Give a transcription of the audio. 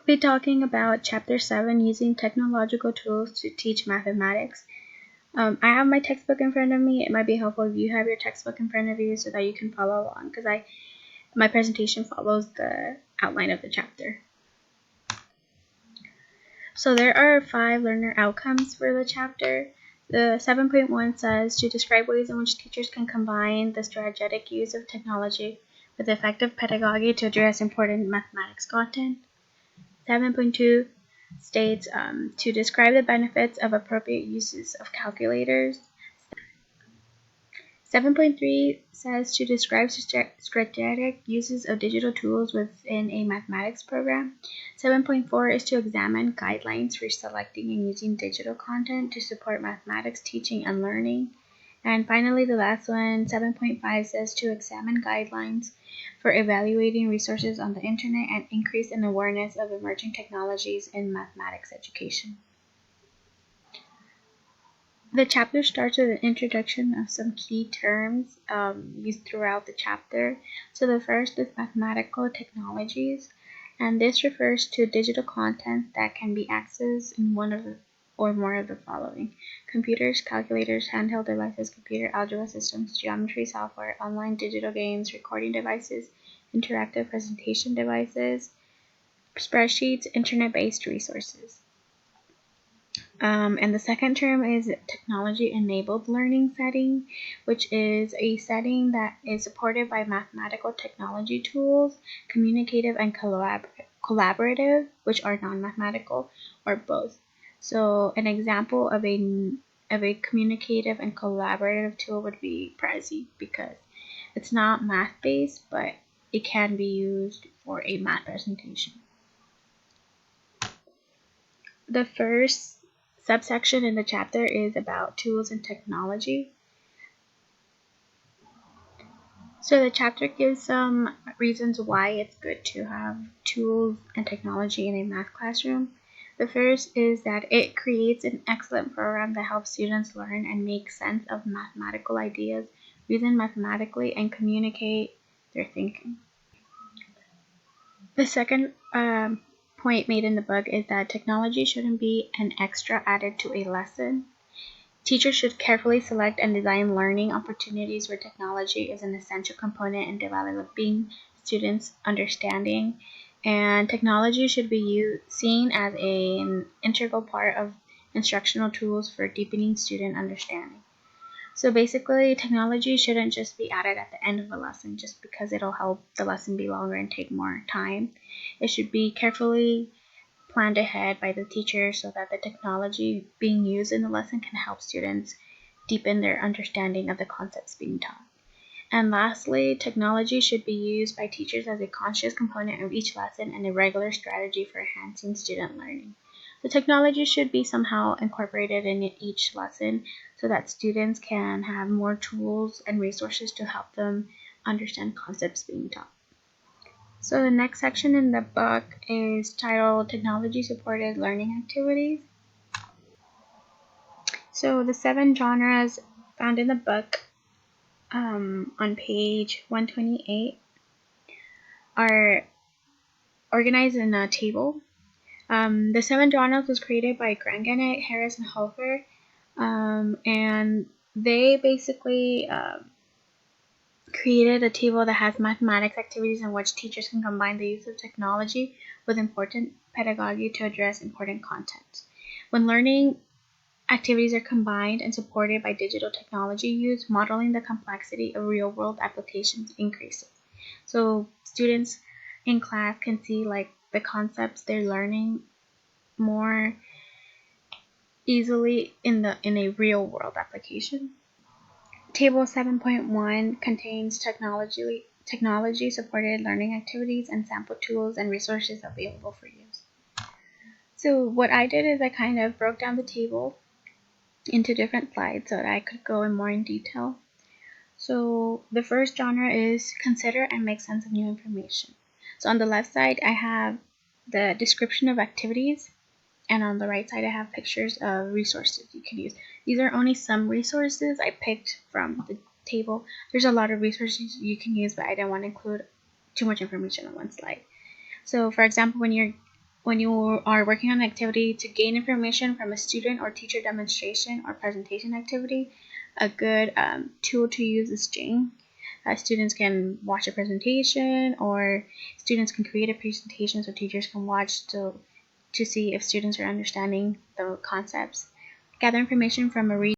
be talking about Chapter 7, using technological tools to teach mathematics. I have my textbook in front of me. It might be helpful if you have your textbook in front of you so that you can follow along, because my presentation follows the outline of the chapter. So there are 5 learner outcomes for the chapter. The 7.1 says to describe ways in which teachers can combine the strategic use of technology with effective pedagogy to address important mathematics content. 7.2 states to describe the benefits of appropriate uses of calculators. 7.3 says to describe strategic uses of digital tools within a mathematics program. 7.4 is to examine guidelines for selecting and using digital content to support mathematics teaching and learning. And finally, the last one, 7.5, says to examine guidelines for evaluating resources on the internet and increase in awareness of emerging technologies in mathematics education. The chapter starts with an introduction of some key terms used throughout the chapter. So the first is mathematical technologies, and this refers to digital content that can be accessed in one of or more of the following: computers, calculators, handheld devices, computer algebra systems, geometry software, online digital games, recording devices, interactive presentation devices, spreadsheets, internet-based resources. And the second term is technology-enabled learning setting, which is a setting that is supported by mathematical technology tools, communicative and collaborative, which are non-mathematical, or both. So an example of a communicative and collaborative tool would be Prezi, because it's not math-based, but it can be used for a math presentation. The first subsection in the chapter is about tools and technology. So the chapter gives some reasons why it's good to have tools and technology in a math classroom. The first is that it creates an excellent program that helps students learn and make sense of mathematical ideas, reason mathematically, and communicate their thinking. The second point made in the book is that technology shouldn't be an extra added to a lesson. Teachers should carefully select and design learning opportunities where technology is an essential component in developing students' understanding, and technology should be seen as an integral part of instructional tools for deepening student understanding. So basically, technology shouldn't just be added at the end of a lesson just because it'll help the lesson be longer and take more time. It should be carefully planned ahead by the teacher so that the technology being used in the lesson can help students deepen their understanding of the concepts being taught. And lastly, technology should be used by teachers as a conscious component of each lesson and a regular strategy for enhancing student learning. The technology should be somehow incorporated in each lesson so that students can have more tools and resources to help them understand concepts being taught. So the next section in the book is titled Technology-Supported Learning Activities. So the 7 genres found in the book on page 128 are organized in a table. The 7 genres was created by Grangenett, Harris, and Hofer, and they basically created a table that has mathematics activities in which teachers can combine the use of technology with important pedagogy to address important content. When learning activities are combined and supported by digital technology use, modeling the complexity of real-world applications increases. So students in class can see the concepts they're learning more easily in a real-world application. Table 7.1 contains technology-supported learning activities and sample tools and resources available for use. So what I did is I kind of broke down the table into different slides so that I could go in more in detail. So the first genre is consider and make sense of new information. So on the left side, I have the description of activities, and on the right side, I have pictures of resources you can use. These are only some resources I picked from the table. There's a lot of resources you can use, but I didn't want to include too much information on one slide. So for example, when when you are working on an activity to gain information from a student or teacher demonstration or presentation activity, a good tool to use is Jing. Students can watch a presentation, or students can create a presentation so teachers can watch to see if students are understanding the concepts. Gather information from a